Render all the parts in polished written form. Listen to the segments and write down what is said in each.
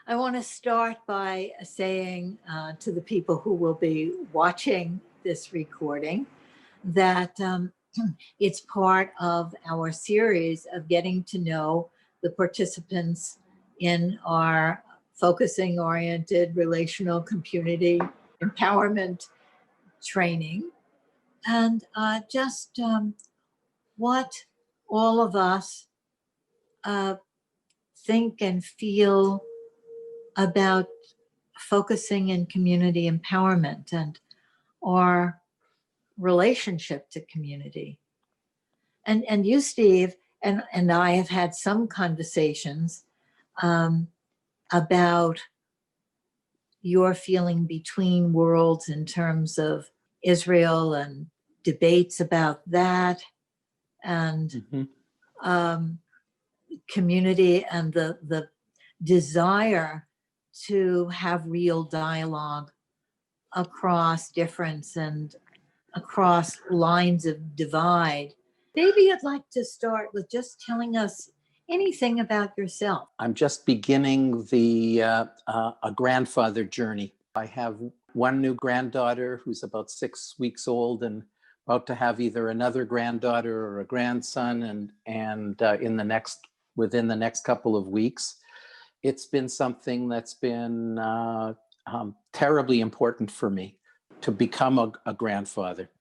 I want to start by saying to the people who will be watching this recording that it's part of our series of getting to know the participants in our focusing oriented relational community empowerment training, and just what all of us think and feel about focusing in community empowerment and our relationship to community. And you, Steve, and I have had some conversations about your feeling between worlds in terms of Israel and debates about that, and community and the desire to have real dialogue across difference and across lines of divide. Maybe I'd like to start with just telling us anything about yourself. I'm just beginning a grandfather journey. I have one new granddaughter who's about 6 weeks old and about to have either another granddaughter or a grandson, and within the next couple of weeks. It's been something that's been terribly important for me to become a grandfather.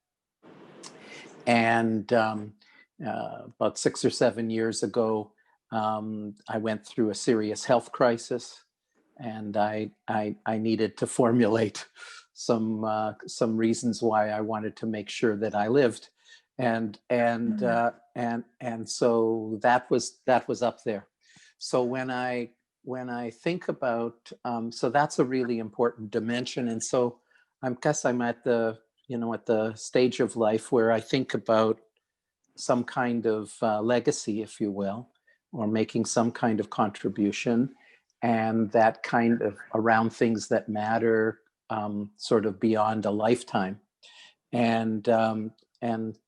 And about 6 or 7 years ago, I went through a serious health crisis, and I needed to formulate some reasons why I wanted to make sure that I lived, and so that was up there. So when I think about, so that's a really important dimension, and so I guess I'm at the stage of life where I think about some kind of legacy, if you will, or making some kind of contribution, and that kind of around things that matter, sort of beyond a lifetime, and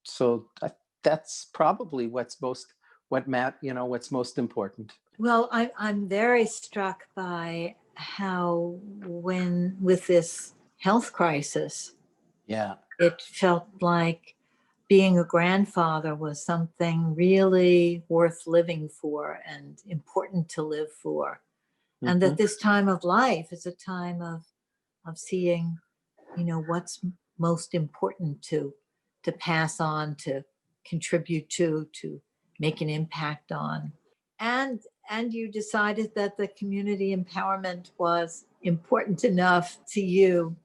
so that's probably what's most important. Well, I'm very struck by how when with this health crisis, it felt like being a grandfather was something really worth living for and important to live for. Mm-hmm. And that this time of life is a time of seeing, what's most important to pass on, to contribute to make an impact on. And you decided that the community empowerment was important enough to you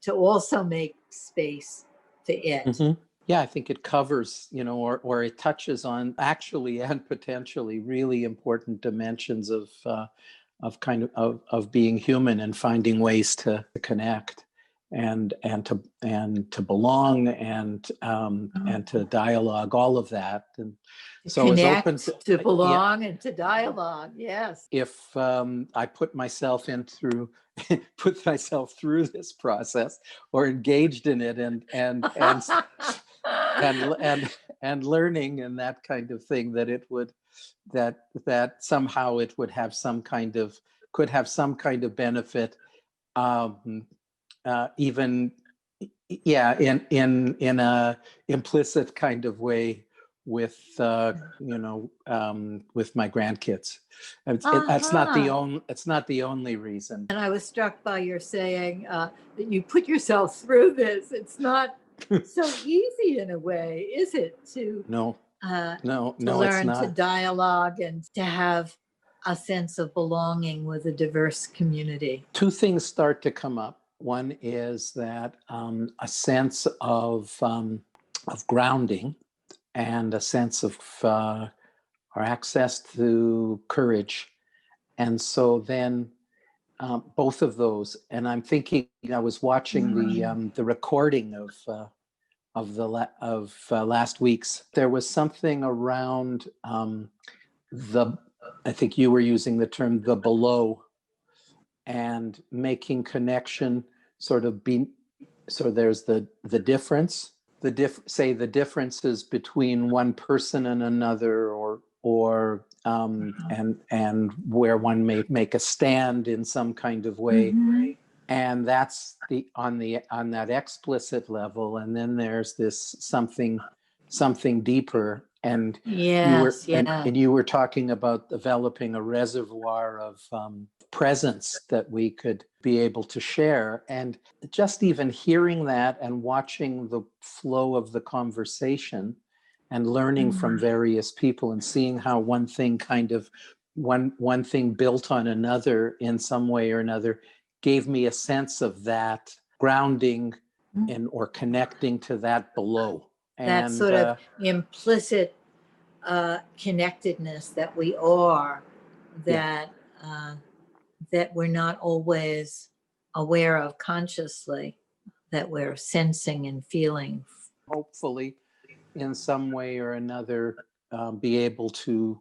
to also make space for it. Mm-hmm. Yeah, I think it covers, or it touches on actually and potentially really important dimensions of being human and finding ways to connect and to belong and to dialogue, all of that. And so connect, it's open to belong, and to dialogue. Yes. If I put myself through this process, or engaged in it, and learning and that kind of thing, that it would that somehow it would have could have some kind of benefit, even in a implicit kind of way with with my grandkids. It's not the only reason. And I was struck by your saying that you put yourself through this. It's not so easy in a way, is it? To learn to dialogue and to have a sense of belonging with a diverse community. Two things start to come up. One is that a sense of grounding, and a sense of or access to courage. And so then both of those, and I'm thinking, I was watching the recording of last week's. There was something around I think you were using the term the below, and making connection, so there's the difference, the differences between one person and another, or and where one may make a stand in some kind of way. Mm-hmm. And that's on that explicit level. And then there's this something deeper. And Yes, and you were talking about developing a reservoir of presence that we could be able to share. And just even hearing that and watching the flow of the conversation and learning from various people and seeing how one thing one thing built on another in some way or another gave me a sense of that grounding or connecting to that below. That sort of implicit connectedness that we are, that we're not always aware of consciously, that we're sensing and feeling. Hopefully, in some way or another, be able to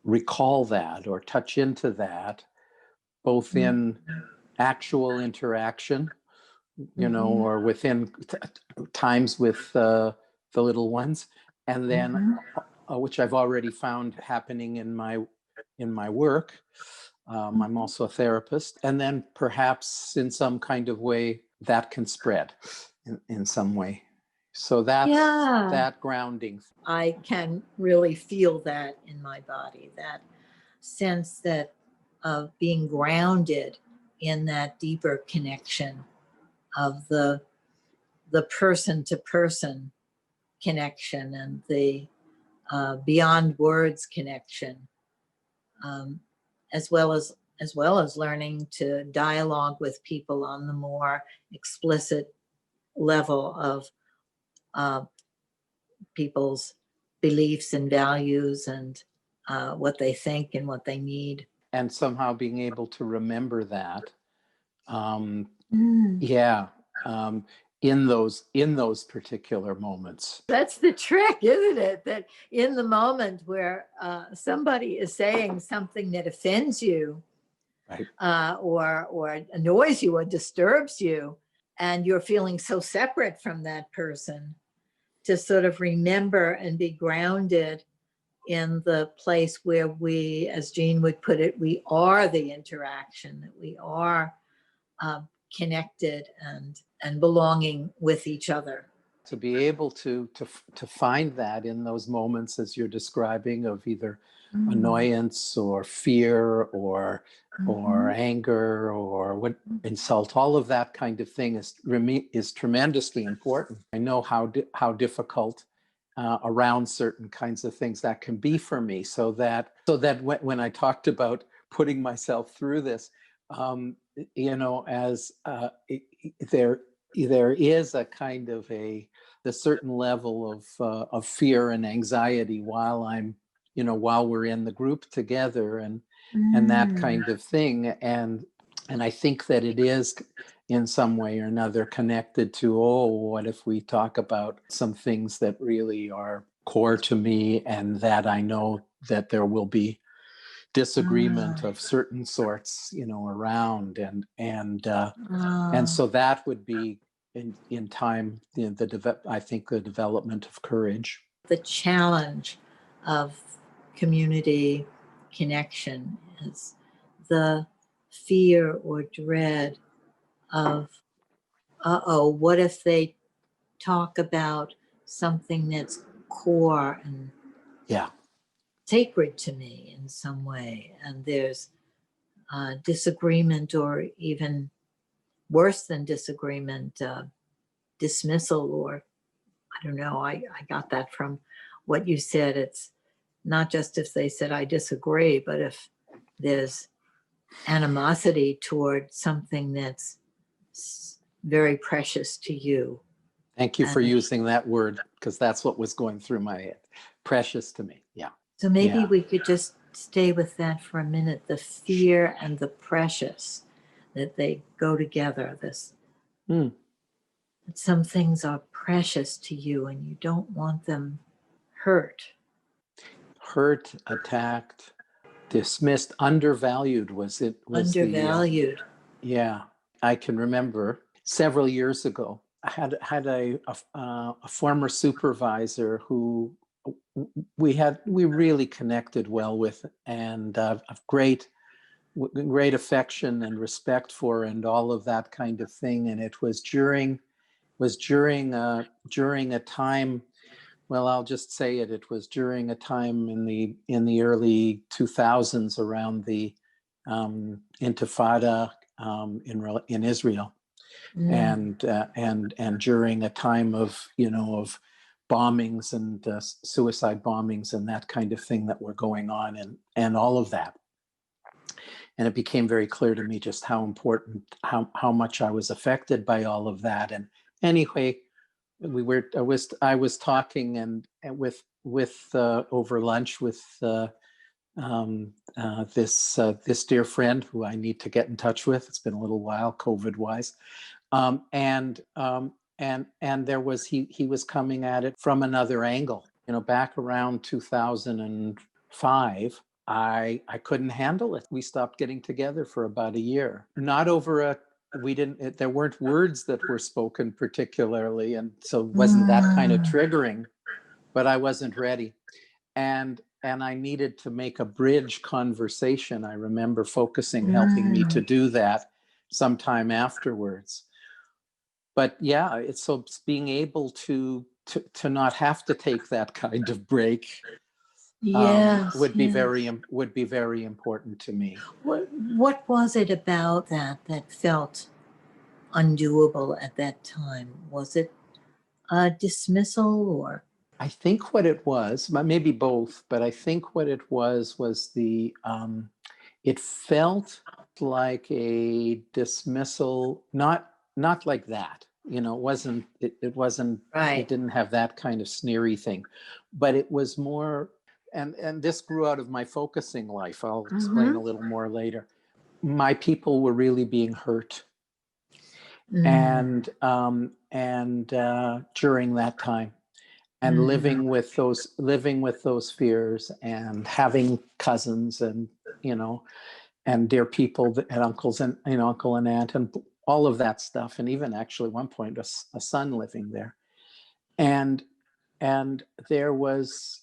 recall that or touch into that, both in actual interaction, or within times with the little ones, and then which I've already found happening in my work. I'm also a therapist, and then perhaps in some kind of way that can spread in some way. So that's that grounding. I can really feel that in my body, that sense that of being grounded in that deeper connection of the person to person connection and the beyond words connection, as well as learning to dialogue with people on the more explicit level of people's beliefs and values and what they think and what they need. And somehow being able to remember that. In those particular moments. That's the trick, isn't it? That in the moment where somebody is saying something that offends you, right, or annoys you or disturbs you, and you're feeling so separate from that person, to sort of remember and be grounded in the place where we, as Jean would put it, we are the interaction, that we are connected and belonging with each other. To be able to find that in those moments, as you're describing, of either annoyance or fear or anger or what insult, all of that kind of thing is tremendously important. I know how difficult around certain kinds of things that can be for me. So that when I talked about putting myself through this, as there is a kind of a certain level of fear and anxiety while we're in the group together and that kind of thing, and I think that it is in some way or another connected to, what if we talk about some things that really are core to me, and that I know that there will be disagreement of certain sorts, around, and so that would be in time, I think the development of courage. The challenge of community connection is the fear or dread of, what if they talk about something that's core and sacred to me in some way, and there's disagreement, or even worse than disagreement, dismissal, or I don't know, I got that from what you said. It's not just if they said I disagree, but if there's animosity toward something that's very precious to you. Thank you for using that word, because that's what was going through my head. Precious to me. Yeah. So maybe we could just stay with that for a minute, the fear and the precious, that they go together. That some things are precious to you and you don't want them hurt, attacked, dismissed, undervalued. Undervalued. Yeah, I can remember several years ago, I had a former supervisor who we really connected well with, and great affection and respect for, and all of that kind of thing. And it was during a time, well, I'll just say it. It was during a time in the early 2000s, around the Intifada in Israel, and during a time of of bombings and suicide bombings and that kind of thing that were going on, and all of that. And it became very clear to me just how important, how much I was affected by all of that. And anyway, I was talking and with over lunch with this dear friend who I need to get in touch with. It's been a little while, COVID wise, and there was he was coming at it from another angle. Back around 2005. I couldn't handle it. We stopped getting together for about a year. Not over there weren't words that were spoken particularly, and so it wasn't that kind of triggering, but I wasn't ready. And I needed to make a bridge conversation. I remember helping me to do that sometime afterwards. But yeah, it's being able to not have to take that kind of break. Would be very important to me. What was it about that felt undoable at that time? Was it a dismissal, or? I think what it was, maybe both, but I think what it was the it felt like a dismissal, not like that. It wasn't. Right. It didn't have that kind of sneery thing, but it was more. And this grew out of my focusing life. I'll explain a little more later. My people were really being hurt, and during that time, and living with those fears, and having cousins, and and dear people, and uncles, and uncle and aunt, and all of that stuff, and even actually at one point a son living there, and there was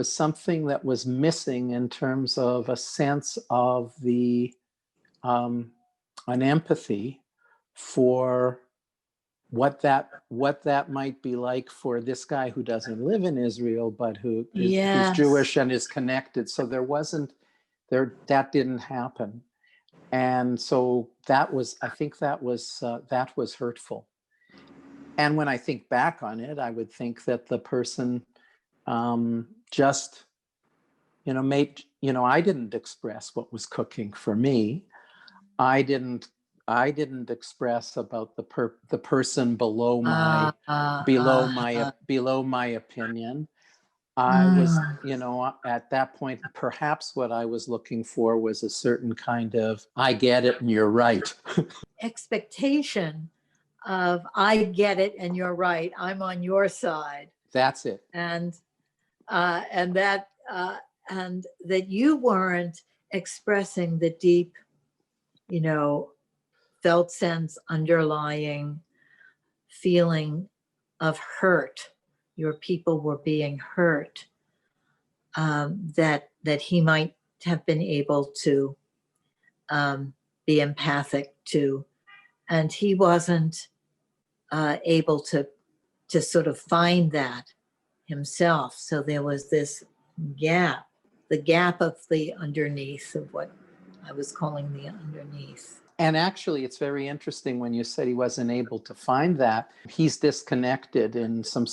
something that was missing in terms of a sense of an empathy for what that might be like for this guy who doesn't live in Israel, but who's Jewish and is connected. So that didn't happen. And so that was hurtful. And when I think back on it, I would think that the person just, I didn't express what was cooking for me. I didn't express about the person below my opinion. I was, at that point, perhaps what I was looking for was a certain kind of, I get it and you're right. Expectation of, I get it and you're right, I'm on your side. That's it. And that you weren't expressing the deep, felt sense, underlying feeling of hurt. Your people were being hurt, that he might have been able to be empathic to, and he wasn't able to sort of find that himself. So there was this gap, the gap of the underneath, of what I was calling the underneath. And actually, it's very interesting when you said he wasn't able to find that. He's disconnected in some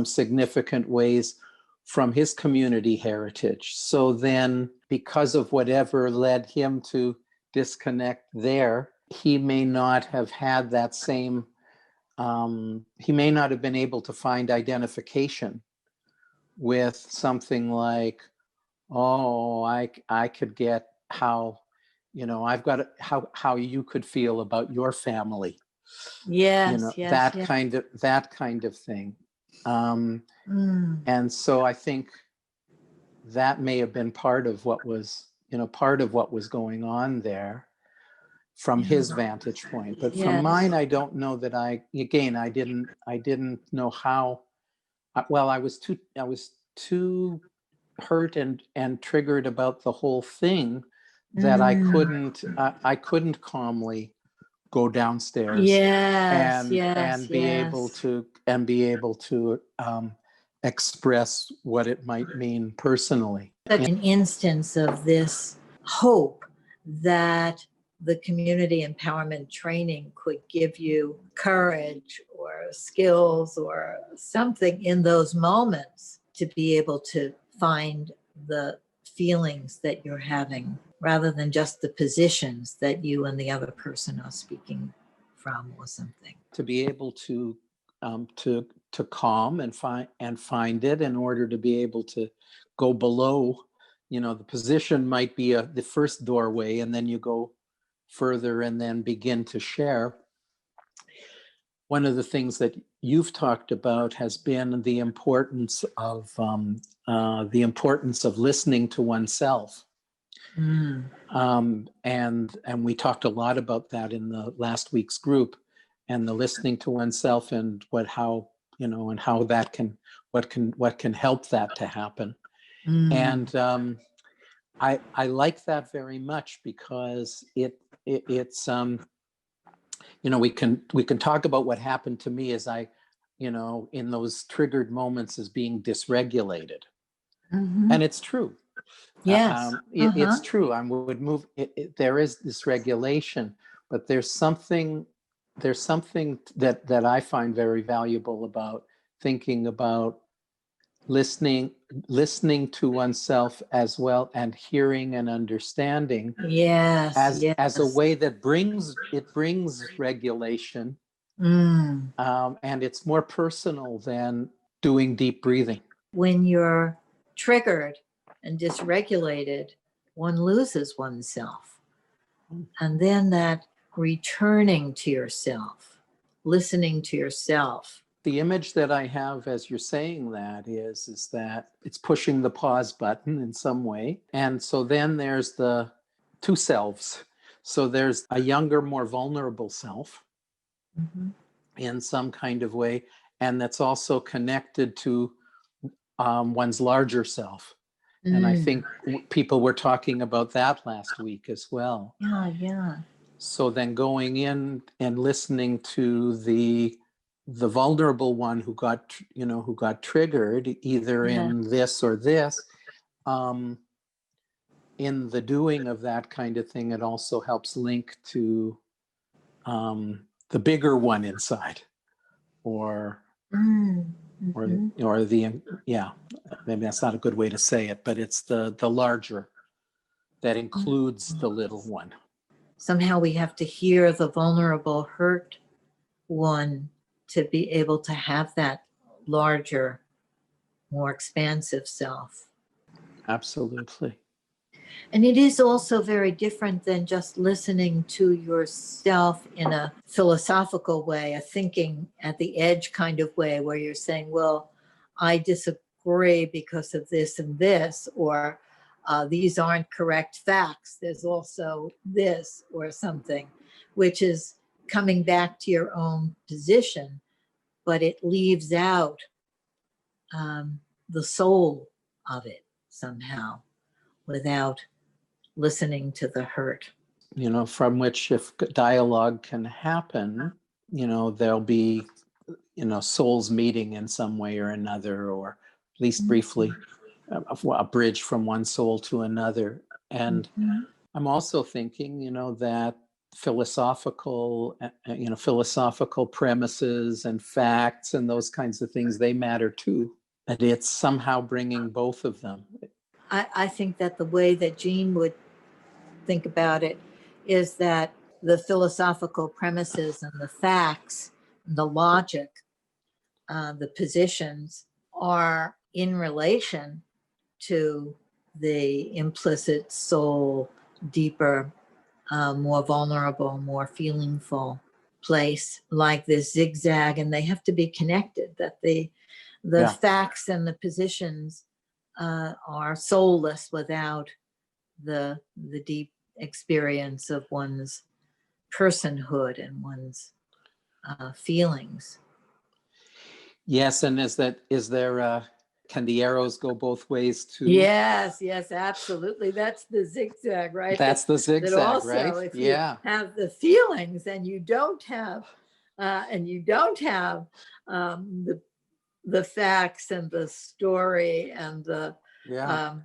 significant ways from his community heritage. So then, because of whatever led him to disconnect there, he may not have had that same, he may not have been able to find identification with something like, oh, I could get how, I've got how you could feel about your family. That kind of thing. And so I think that may have been part of what was going on there from his vantage point. But from mine, I don't know that I didn't know how well, I was too hurt and triggered about the whole thing that I couldn't calmly go downstairs Yes, and be able to express what it might mean personally. An instance of this hope that the community empowerment training could give you courage or skills or something in those moments to be able to find the feelings that you're having rather than just the positions that you and the other person are speaking from or something. To be able to calm and find it in order to be able to go below, the position might be the first doorway, and then you go further and then begin to share. One of the things that you've talked about has been the importance of listening to oneself. And we talked a lot about that in the last week's group, and the listening to oneself and how that can help that to happen. And I like that very much because it's we can talk about what happened to me as I in those triggered moments as being dysregulated, and it's true. Yes. It's true. I would move. There is this regulation, but there's something that I find very valuable about thinking about listening to oneself as well, and hearing and understanding. Yes. As a way that brings regulation, and it's more personal than doing deep breathing. When you're triggered and dysregulated, one loses oneself. And then that returning to yourself, listening to yourself. The image that I have as you're saying that is that it's pushing the pause button in some way. And so then there's the two selves. So there's a younger, more vulnerable self in some kind of way, and that's also connected to one's larger self. And I think people were talking about that last week as well. Yeah. So then going in and listening to the vulnerable one who got triggered either in this or this, in the doing of that kind of thing, it also helps link to the bigger one inside, or the maybe that's not a good way to say it, but it's the larger that includes the little one. Somehow we have to hear the vulnerable, hurt one to be able to have that larger, more expansive self. Absolutely. And it is also very different than just listening to yourself in a philosophical way, a thinking at the edge kind of way, where you're saying, well, I disagree because of this and this, or these aren't correct facts. There's also this or something, which is coming back to your own position, but it leaves out the soul of it somehow without listening to the hurt. From which, if dialogue can happen, there'll be, souls meeting in some way or another, or at least briefly, a bridge from one soul to another. And I'm also thinking, that philosophical premises and facts and those kinds of things, they matter too. And it's somehow bringing both of them. I think that the way that Jean would think about it is that the philosophical premises and the facts, the logic, the positions are in relation to the implicit soul, deeper, more vulnerable, more feelingful place, like this zigzag, and they have to be connected, that the facts and the positions are soulless without the deep experience of one's personhood and one's feelings. Yes, and can the arrows go both ways too? Yes, absolutely. That's the zigzag, right? That's the That zigzag, also, right? if Yeah. you have the feelings and you don't have, the facts and the story and Yeah.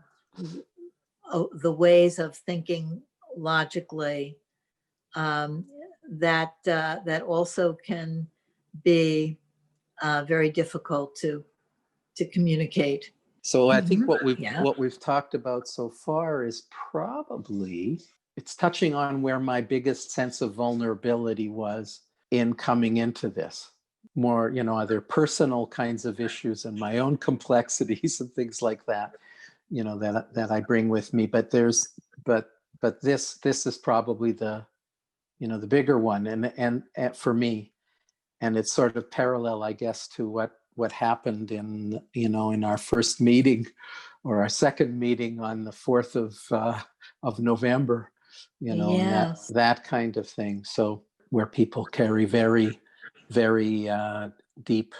the ways of thinking logically, that also can be very difficult to communicate. So I think Yeah. what we've talked about so far is probably, it's touching on where my biggest sense of vulnerability was in coming into this. More, other personal kinds of issues and my own complexities and things like that, that I bring with me. But this is probably the bigger one, and for me, and it's sort of parallel, I guess, to what happened in our first meeting or our second meeting on the 4th of November, Yes. and that kind of thing. So where people carry very, very deep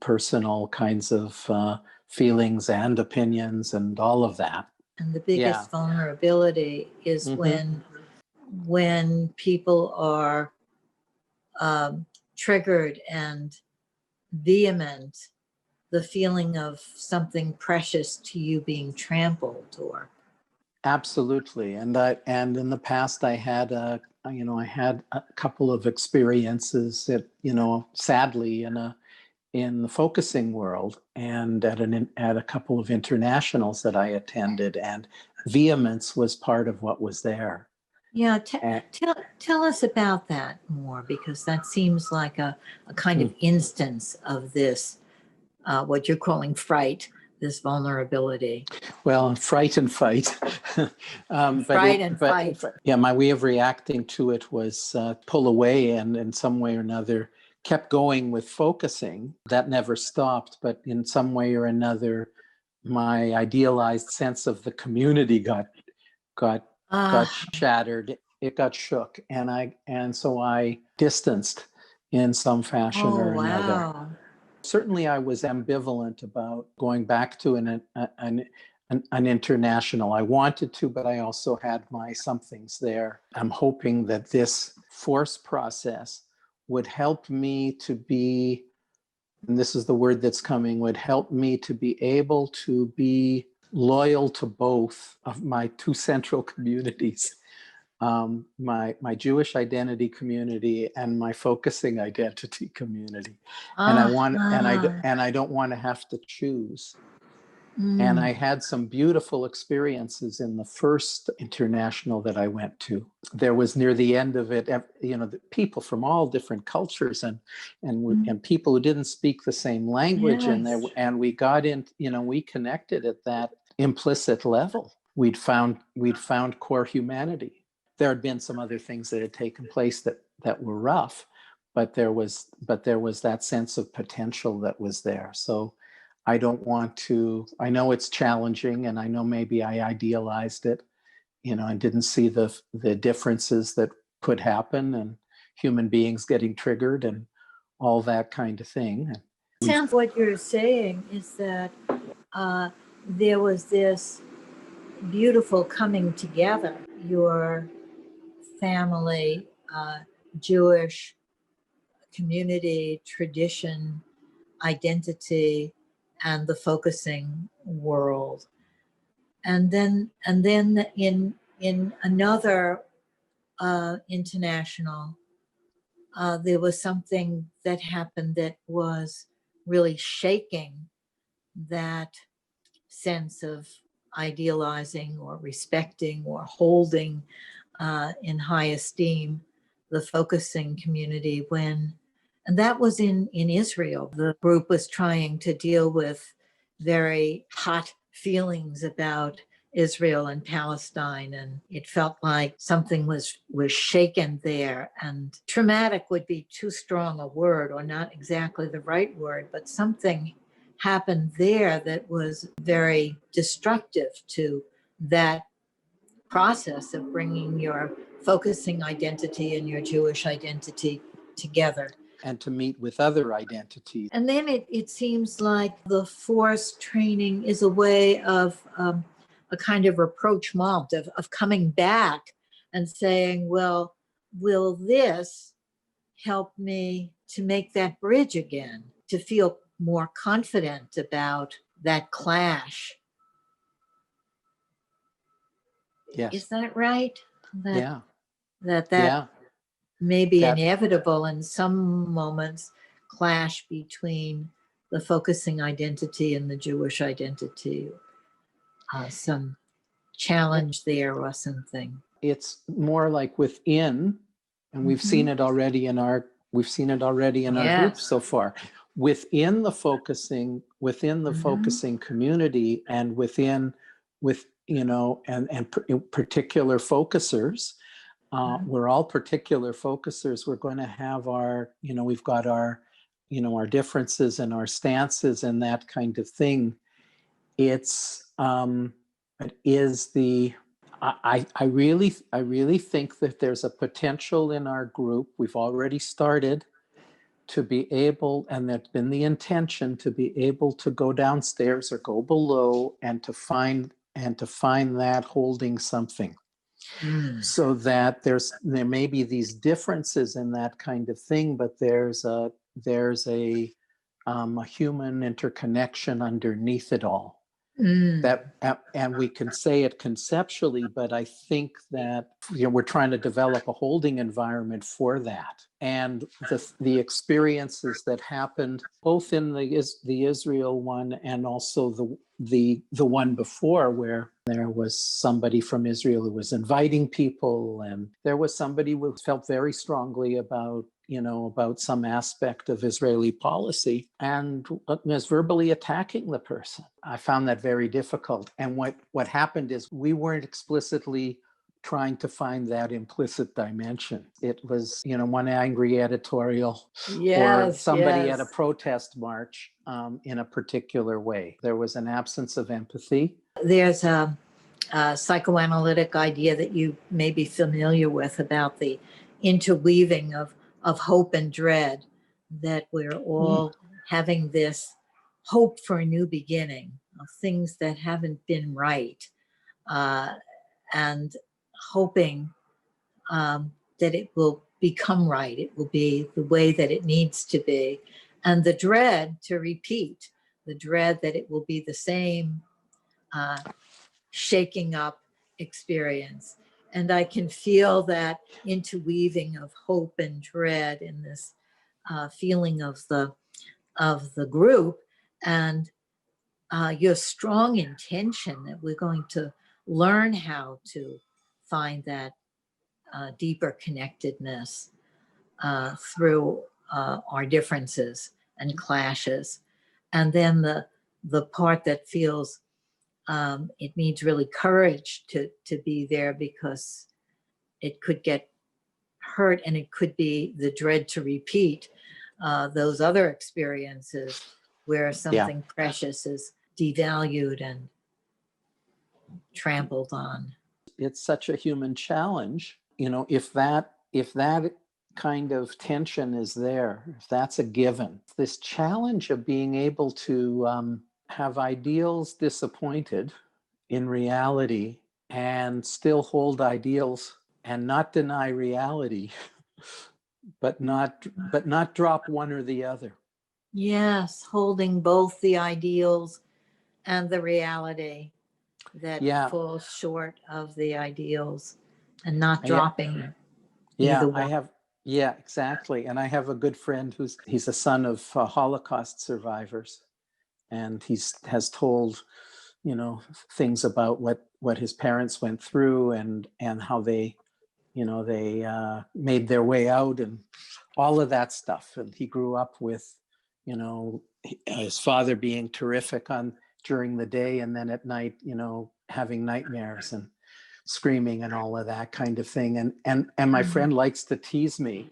personal kinds of feelings and opinions and all of that. And the biggest vulnerability is when people are triggered and vehement, the feeling of something precious to you being trampled or. Absolutely. And in the past I had a couple of experiences that, sadly in the focusing world and at a couple of internationals that I attended, and vehemence was part of what was there. Yeah, tell us about that more, because that seems like a kind of instance of this, what you're calling fright, this vulnerability. Well, fright and fight. Fight. Yeah, my way of reacting to it was pull away and in some way or another kept going with focusing. That never stopped, but in some way or another, my idealized sense of the community got shattered. It got shook, and so I distanced in some fashion or another. Wow. Certainly, I was ambivalent about going back to an international. I wanted to, but I also had my somethings there. I'm hoping that this force process would help me to be, and this is the word that's coming, would help me to be able to be loyal to both of my two central communities, my Jewish identity community and my focusing identity community. And I don't want to have to choose. And I had some beautiful experiences in the first international that I went to. There was, near the end of it, people from all different cultures and people who didn't speak the same language. Yes. And we got in, we connected at that implicit level. We'd found core humanity. There had been some other things that had taken place that were rough, but there was that sense of potential that was there. So I don't want to, I know it's challenging, and I know maybe I idealized it, and didn't see the differences that could happen, and human beings getting triggered and all that kind of thing. Sounds what you're saying is that there was this beautiful coming together. Your family, Jewish community, tradition, identity, and the focusing world. And then in another international, there was something that happened that was really shaking that sense of idealizing or respecting or holding in high esteem the focusing community and that was in Israel. The group was trying to deal with very hot feelings about Israel and Palestine, and it felt like something was shaken there. And traumatic would be too strong a word, or not exactly the right word, but something happened there that was very destructive to that process of bringing your focusing identity and your Jewish identity together. and to meet with other identities. And then it seems like the forced training is a way of a kind of rapprochement, of coming back and saying, well, will this help me to make that bridge again, to feel more confident about that clash? Yes. Is that right? Yeah. That Yeah. may be inevitable in some moments, clash between the focusing identity and the Jewish identity, some challenge there or something. It's more like within, and we've seen it already in our group so far, within the focusing community, and particular focusers. We're all particular focusers. We're going to have our, we've got our, our differences and our stances and that kind of thing. I really think that there's a potential in our group. We've already started to be able, and that's been the intention, to be able to go downstairs or go below and to find that holding something. So that there may be these differences in that kind of thing, but there's a human interconnection underneath it all. And we can say it conceptually, but I think that we're trying to develop a holding environment for that. And the experiences that happened both in the Israel one and also the one before, where there was somebody from Israel who was inviting people, and there was somebody who felt very strongly about some aspect of Israeli policy and was verbally attacking the person. I found that very difficult. And what happened is we weren't explicitly trying to find that implicit dimension. It was, one angry editorial or somebody at a protest march in a particular way. There was an absence of empathy. There's a psychoanalytic idea that you may be familiar with about the interweaving of hope and dread, that we're all having this hope for a new beginning of things that haven't been right, and hoping that it will become right. It will be the way that it needs to be. And the dread to repeat, the dread that it will be the same shaking up experience. And I can feel that interweaving of hope and dread in this feeling of the group, and your strong intention that we're going to learn how to find that deeper connectedness through our differences and clashes. And then the part that feels it needs really courage to be there, because it could get hurt, and it could be the dread to repeat those other experiences where something precious is devalued and trampled on. It's such a human challenge, if that kind of tension is there, if that's a given, this challenge of being able to have ideals disappointed in reality and still hold ideals and not deny reality, but not drop one or the other. Yes, holding both the ideals and the reality that falls short of the ideals, and not dropping either one. Exactly. And I have a good friend he's a son of Holocaust survivors, and has told things about what his parents went through and how they made their way out and all of that stuff. And he grew up with his father being terrific during the day, and then at night having nightmares and screaming and all of that kind of thing. And my friend likes to tease me.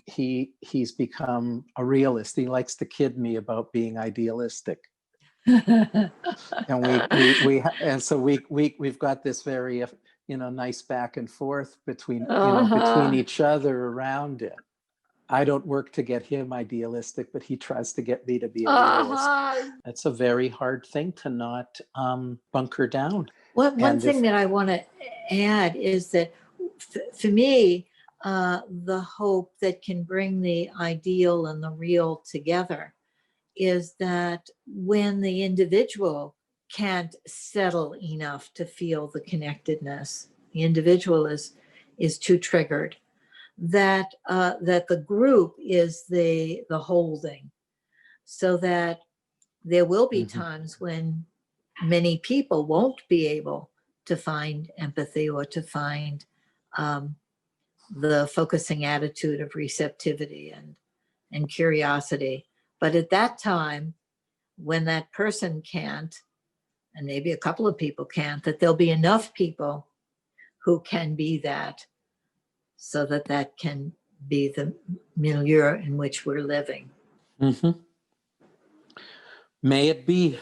He's become a realist. He likes to kid me about being idealistic. And so we've got this very nice back and forth between between each other around it. I don't work to get him idealistic, but he tries to get me to be a realist. That's a very hard thing to not bunker down. One thing that I want to add is that for me, the hope that can bring the ideal and the real together is that when the individual can't settle enough to feel the connectedness, the individual is too triggered, that the group is the holding, so that there will be times when many people won't be able to find empathy or to find the focusing attitude of receptivity and curiosity. But at that time, when that person can't, and maybe a couple of people can't, that there'll be enough people who can be that, so that that can be the milieu in which we're living. May it be.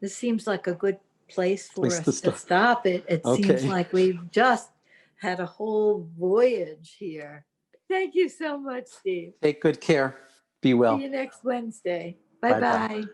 This seems like a good place for us to stop. It seems like we've just had a whole voyage here. Thank you so much, Steve. Take good care. Be well. See you next Wednesday. Bye-bye.